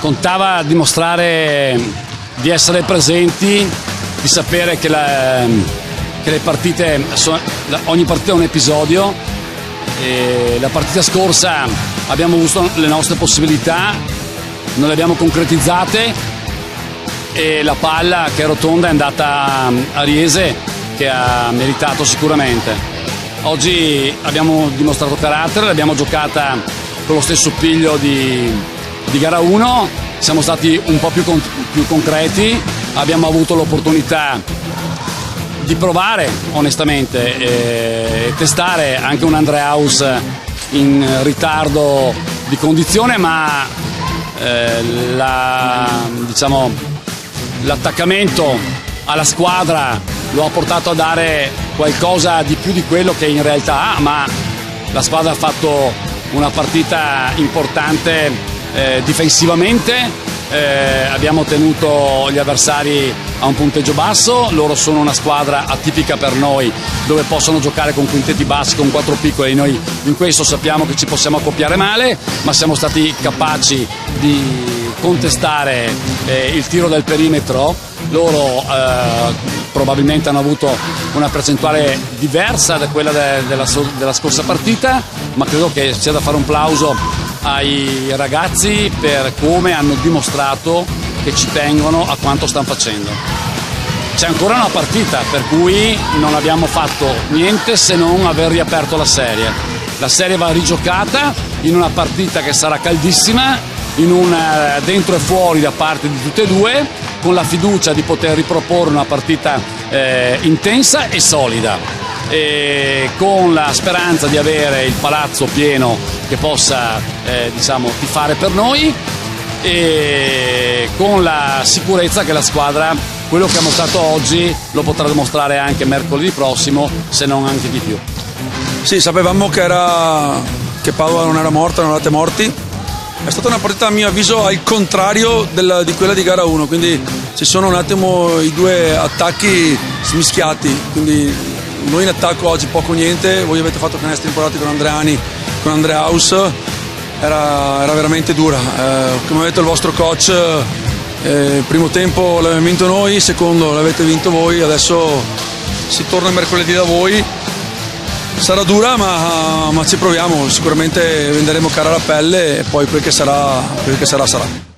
contava dimostrare di essere presenti, di sapere che le partite, ogni partita è un episodio. E la partita scorsa abbiamo avuto le nostre possibilità, non le abbiamo concretizzate e la palla che è rotonda è andata a Riese, che ha meritato sicuramente. Oggi abbiamo dimostrato carattere, l'abbiamo giocata con lo stesso piglio di gara 1, siamo stati un po' più concreti, abbiamo avuto l'opportunità di provare onestamente e testare anche un Andreaus in ritardo di condizione, ma l'attaccamento alla squadra lo ha portato a dare qualcosa di più di quello che in realtà ha, ma la squadra ha fatto una partita importante difensivamente. Abbiamo tenuto gli avversari a un punteggio basso, loro sono una squadra atipica per noi dove possono giocare con quintetti bassi, con 4 piccoli, noi in questo sappiamo che ci possiamo accoppiare male, ma siamo stati capaci di contestare il tiro del perimetro. Loro probabilmente hanno avuto una percentuale diversa da quella della scorsa partita, ma credo che sia da fare un plauso ai ragazzi per come hanno dimostrato che ci tengono a quanto stanno facendo. C'è ancora una partita, per cui non abbiamo fatto niente se non aver riaperto la serie. La serie va rigiocata in una partita che sarà caldissima, in un dentro e fuori da parte di tutte e due, con la fiducia di poter riproporre una partita intensa e solida, e con la speranza di avere il palazzo pieno che possa tifare per noi, e con la sicurezza che la squadra, quello che ha mostrato oggi, lo potrà dimostrare anche mercoledì prossimo, se non anche di più. Sì, sapevamo che Padova non era morta, non eravate morti. È stata una partita a mio avviso al contrario di quella di gara 1, quindi ci sono un attimo i due attacchi smischiati, quindi noi in attacco oggi poco niente, voi avete fatto canestri importanti con Andreani, con Andreaus, era veramente dura. Come ha detto il vostro coach, primo tempo l'abbiamo vinto noi, secondo l'avete vinto voi, adesso si torna mercoledì da voi. Sarà dura, ma ci proviamo, sicuramente venderemo cara la pelle e poi quel che sarà sarà.